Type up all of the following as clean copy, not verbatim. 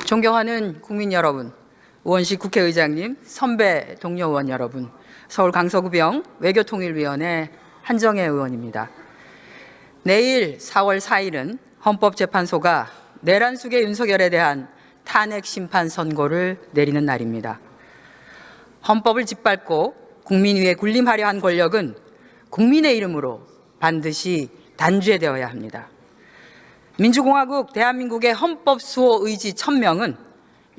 존경하는 국민 여러분, 우원식 국회의장님, 선배 동료 의원 여러분, 서울 강서구병 외교통일위원회 한정혜 의원입니다. 내일 4월 4일은 헌법재판소가 내란숙의 윤석열에 대한 탄핵 심판 선고를 내리는 날입니다. 헌법을 짓밟고 국민 위에 군림하려 한 권력은 국민의 이름으로 반드시 단죄되어야 합니다. 민주공화국 대한민국의 헌법 수호 의지 천명은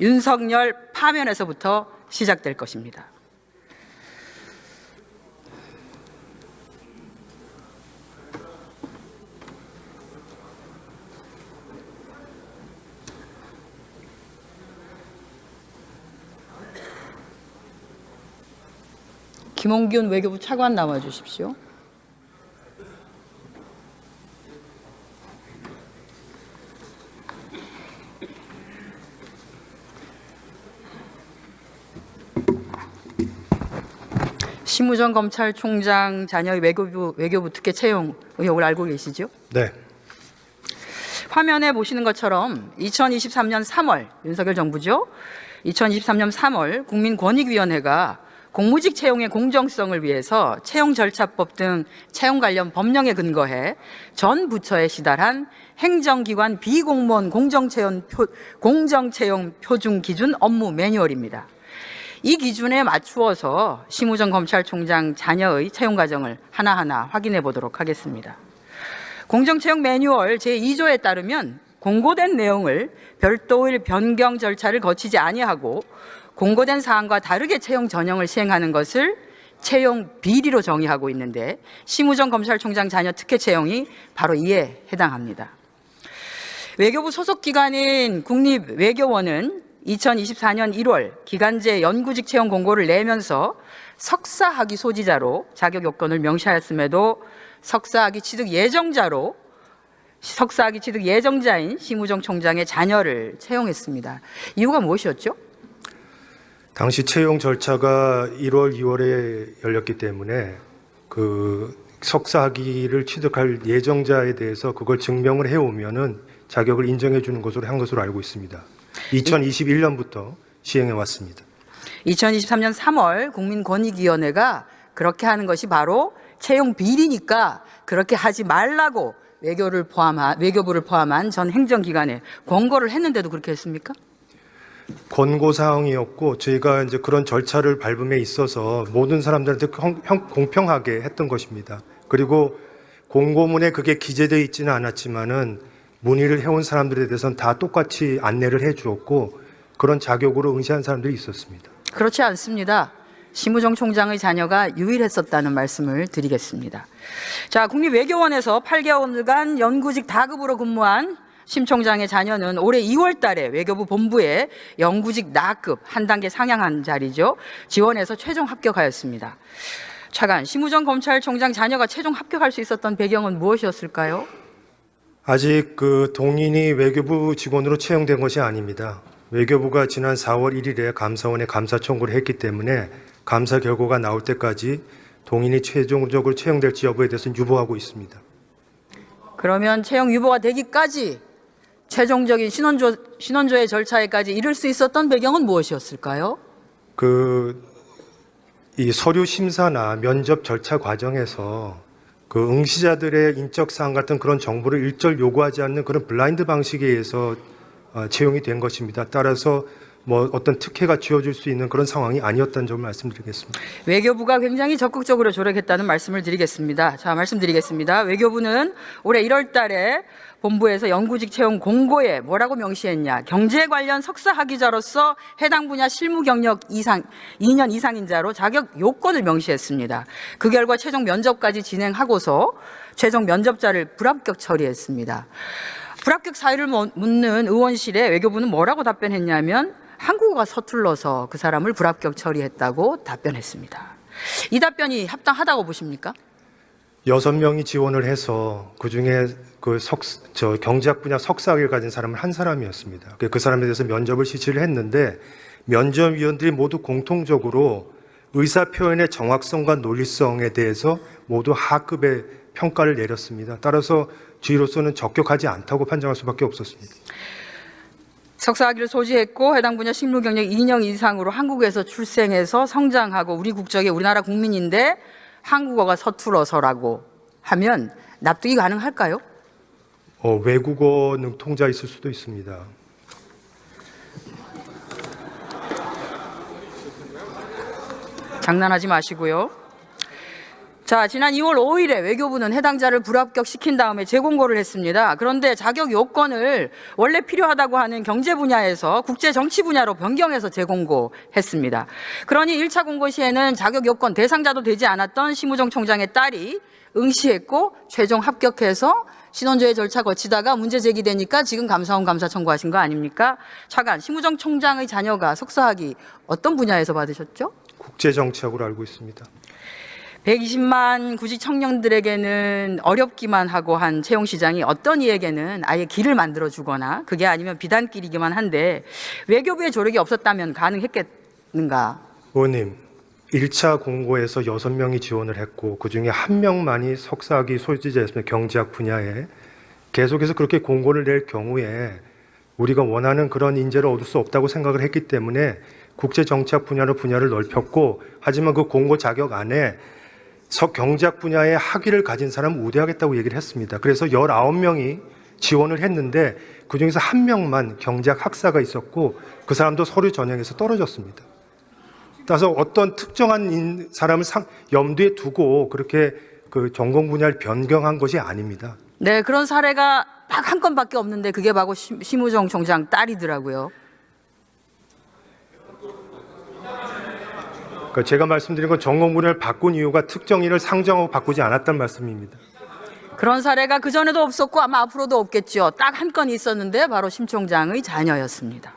윤석열 파면에서부터 시작될 것입니다. 김홍균 외교부 차관 나와 주십시오. 심우정 검찰총장 자녀의 외교부 특혜 채용 의혹을 알고 계시죠? 네. 화면에 보시는 것처럼 2023년 3월 윤석열 정부죠. 2023년 3월 국민권익위원회가 공무직 채용의 공정성을 위해서 채용절차법 등 채용 관련 법령에 근거해 전 부처에 시달한 행정기관 비공무원 공정채용 표준 기준 업무 매뉴얼입니다. 이 기준에 맞추어서 심우정 검찰총장 자녀의 채용 과정을 하나하나 확인해 보도록 하겠습니다. 공정채용 매뉴얼 제2조에 따르면 공고된 내용을 별도의 변경 절차를 거치지 아니하고 공고된 사항과 다르게 채용 전형을 시행하는 것을 채용 비리로 정의하고 있는데 심우정 검찰총장 자녀 특혜 채용이 바로 이에 해당합니다. 외교부 소속 기관인 국립외교원은 2024년 1월 기간제 연구직 채용 공고를 내면서 석사학위 소지자로 자격 요건을 명시하였음에도 석사학위 취득 예정자인 심우정 총장의 자녀를 채용했습니다. 이유가 무엇이었죠? 당시 채용 절차가 1월, 2월에 열렸기 때문에 그 석사학위를 취득할 예정자에 대해서 그걸 증명을 해오면은 자격을 인정해 주는 것으로 한 것으로 알고 있습니다. 2021년부터 시행해 왔습니다. 2023년 3월 국민권익위원회가 그렇게 하는 것이 바로 채용 비리니까 그렇게 하지 말라고 외교부를 포함한 전 행정기관에 권고를 했는데도 그렇게 했습니까? 권고 사항이었고 저희가 이제 그런 절차를 밟음에 있어서 모든 사람들한테 공평하게 했던 것입니다. 그리고 공고문에 그게 기재되어 있지는 않았지만은 문의를 해온 사람들에 대해서는 다 똑같이 안내를 해 주었고 그런 자격으로 응시한 사람들이 있었습니다. 그렇지 않습니다. 심우정 총장의 자녀가 유일했었다는 말씀을 드리겠습니다. 자, 국립외교원에서 8개월간 연구직 다급으로 근무한 심 총장의 자녀는 올해 2월 달에 외교부 본부에 연구직 나급 한 단계 상향한 자리죠. 지원해서 최종 합격하였습니다. 차관, 심우정 검찰총장 자녀가 최종 합격할 수 있었던 배경은 무엇이었을까요? 아직 그 동인이 외교부 직원으로 채용된 것이 아닙니다. 외교부가 지난 4월 1일에 감사원에 감사 청구를 했기 때문에 감사 결과가 나올 때까지 동인이 최종적으로 채용될지 여부에 대해서는 유보하고 있습니다. 그러면 채용 유보가 되기까지 최종적인 신원조회 절차에까지 이를 수 있었던 배경은 무엇이었을까요? 이 서류 심사나 면접 절차 과정에서 그 응시자들의 인적 사항 같은 그런 정보를 일절 요구하지 않는 그런 블라인드 방식에 의해서 채용이 된 것입니다. 따라서 뭐 어떤 특혜가 주어질 수 있는 그런 상황이 아니었다는 점을 말씀드리겠습니다. 외교부가 굉장히 적극적으로 조력했다는 말씀을 드리겠습니다. 자, 말씀드리겠습니다. 외교부는 올해 1월 달에 본부에서 연구직 채용 공고에 뭐라고 명시했냐? 경제 관련 석사 학위자로서 해당 분야 실무 경력 2년 이상인 자로 자격 요건을 명시했습니다. 그 결과 최종 면접까지 진행하고서 최종 면접자를 불합격 처리했습니다. 불합격 사유를 묻는 의원실에 외교부는 뭐라고 답변했냐면 한국어가 서툴러서 그 사람을 불합격 처리했다고 답변했습니다. 이 답변이 합당하다고 보십니까? 6명이 지원을 해서 그중에 경제학 분야 석사학위를 가진 사람은 한 사람이었습니다. 그 사람에 대해서 면접을 실시를 했는데 면접위원들이 모두 공통적으로 의사표현의 정확성과 논리성에 대해서 모두 하급의 평가를 내렸습니다. 따라서 저희로서는 적격하지 않다고 판정할 수밖에 없었습니다. 석사학위를 소지했고 해당 분야 실무 경력 2년 이상으로 한국에서 출생해서 성장하고 우리 국적의 우리나라 국민인데 한국어가 서툴어서라고 하면 납득이 가능할까요? 외국어 능통자 있을 수도 있습니다. 장난하지 마시고요. 자, 지난 2월 5일에 외교부는 해당자를 불합격시킨 다음에 재공고를 했습니다. 그런데 자격 요건을 원래 필요하다고 하는 경제 분야에서 국제 정치 분야로 변경해서 재공고했습니다. 그러니 1차 공고 시에는 자격 요건 대상자도 되지 않았던 심우정 총장의 딸이 응시했고 최종 합격해서 신원조회 절차 거치다가 문제 제기되니까 지금 감사원 감사 청구하신 거 아닙니까? 차관, 심우정 총장의 자녀가 석사학위 어떤 분야에서 받으셨죠? 국제 정치학으로 알고 있습니다. 120만 구직 청년들에게는 어렵기만 하고 한 채용 시장이 어떤 이에게는 아예 길을 만들어 주거나 그게 아니면 비단길이기만 한데 외교부의 조력이 없었다면 가능했겠는가? 의원님, 1차 공고에서 6명이 지원을 했고 그중에 1명만이 석사학위 소지자였습니다. 경제학 분야에. 계속해서 그렇게 공고를 낼 경우에 우리가 원하는 그런 인재를 얻을 수 없다고 생각을 했기 때문에 국제정치학 분야로 분야를 넓혔고 하지만 그 공고 자격 안에 경제학 분야에 학위를 가진 사람을 우대하겠다고 얘기를 했습니다. 그래서 19명이 지원을 했는데 그중에서 1명만 경제학 학사가 있었고 그 사람도 서류 전형에서 떨어졌습니다. 따라서 어떤 특정한 사람을 염두에 두고 그렇게 그 전공 분야를 변경한 것이 아닙니다. 네, 그런 사례가 딱 한 건밖에 없는데 그게 바로 심우정 총장 딸이더라고요. 그러니까 제가 말씀드린 건 전공 분야를 바꾼 이유가 특정인을 상정하고 바꾸지 않았다는 말씀입니다. 그런 사례가 그전에도 없었고 아마 앞으로도 없겠죠. 딱 한 건 있었는데 바로 심 총장의 자녀였습니다.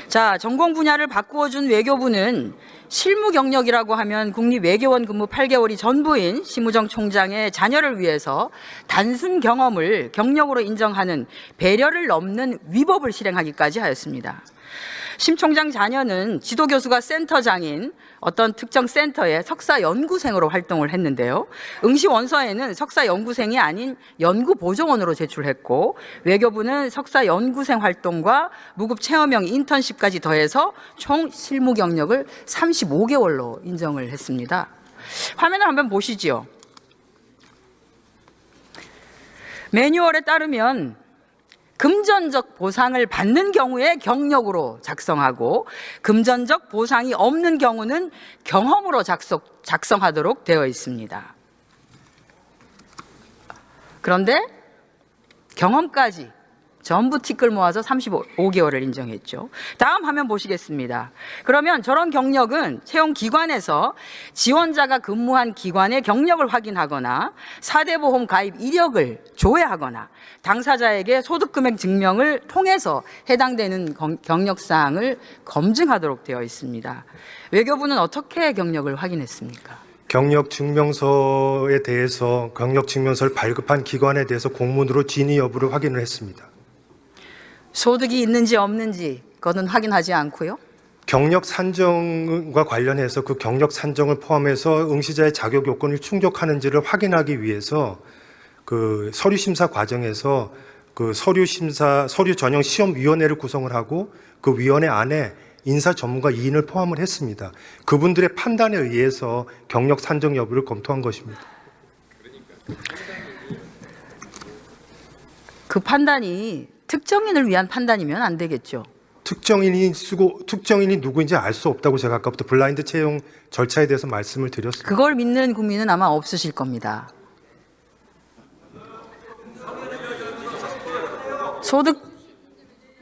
자, 전공 분야를 바꾸어 준 외교부는 실무 경력이라고 하면 국립외교원 근무 8개월이 전부인 심우정 총장의 자녀를 위해서 단순 경험을 경력으로 인정하는 배려를 넘는 위법을 실행하기까지 하였습니다. 심 총장 자녀는 지도교수가 센터장인 어떤 특정 센터의 석사연구생으로 활동을 했는데요. 응시 원서에는 석사연구생이 아닌 연구보조원으로 제출했고 외교부는 석사연구생 활동과 무급 체험형 인턴십까지 더해서 총 실무 경력을 35개월로 인정을 했습니다. 화면을 한번 보시죠. 매뉴얼에 따르면 금전적 보상을 받는 경우에 경력으로 작성하고 금전적 보상이 없는 경우는 경험으로 작성하도록 되어 있습니다. 그런데 경험까지 전부 티끌 모아서 35개월을 인정했죠. 다음 화면 보시겠습니다. 그러면 저런 경력은 채용 기관에서 지원자가 근무한 기관의 경력을 확인하거나 4대 보험 가입 이력을 조회하거나 당사자에게 소득금액 증명을 통해서 해당되는 경력사항을 검증하도록 되어 있습니다. 외교부는 어떻게 경력을 확인했습니까? 경력증명서에 대해서 경력증명서를 발급한 기관에 대해서 공문으로 진위 여부를 확인을 했습니다. 소득이 있는지 없는지 그거는 확인하지 않고요. 경력 산정과 관련해서 그 경력 산정을 포함해서 응시자의 자격 요건을 충족하는지를 확인하기 위해서 그 서류 심사 과정에서 그 서류 전형 시험 위원회를 구성을 하고 그 위원회 안에 인사 전문가 2인을 포함을 했습니다. 그분들의 판단에 의해서 경력 산정 여부를 검토한 것입니다. 그 판단이 특정인을 위한 판단이면 안 되겠죠. 특정인이 누구인지 알 수 없다고 제가 아까부터 블라인드 채용 절차에 대해서 말씀을 드렸습니다. 그걸 믿는 국민은 아마 없으실 겁니다.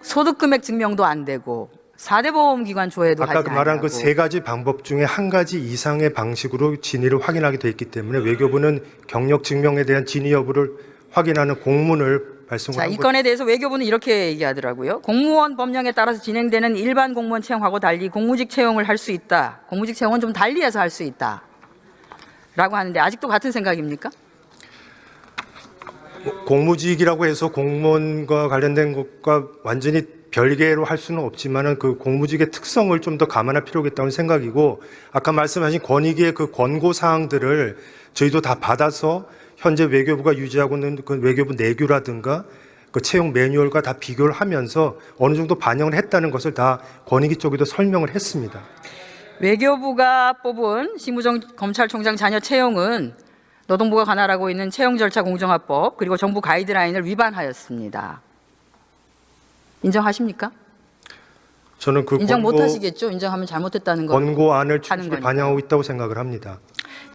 소득 금액 증명도 안 되고 4대 보험기관 조회도 하지 아까 않고 말한 그 세 가지 방법 중에 한 가지 이상의 방식으로 진위를 확인하게 돼 있기 때문에 외교부는 경력 증명에 대한 진위 여부를 확인하는 공문을 발송을 자, 한 이 건에 대해서 외교부는 이렇게 얘기하더라고요. 공무원 법령에 따라서 진행되는 일반 공무원 채용하고 달리 공무직 채용을 할 수 있다. 공무직 채용은 좀 달리해서 할 수 있다. 라고 하는데 아직도 같은 생각입니까? 공무직이라고 해서 공무원과 관련된 것과 완전히 별개로 할 수는 없지만은 그 공무직의 특성을 좀 더 감안할 필요가 있다는 생각이고 아까 말씀하신 권익위의 그 권고 사항들을 저희도 다 받아서 현재 외교부가 유지하고 있는 그 외교부 내규라든가 그 채용 매뉴얼과 다 비교를 하면서 어느 정도 반영을 했다는 것을 다 권익위 쪽에도 설명을 했습니다. 외교부가 뽑은 심우정 검찰총장 자녀 채용은 노동부가 관할하고 있는 채용절차 공정화법 그리고 정부 가이드라인을 위반하였습니다. 인정하십니까? 저는 그 인정 못 하시겠죠? 인정하면 잘못했다는 거. 권고안을 하는 충실히 거니까요. 반영하고 있다고 생각을 합니다.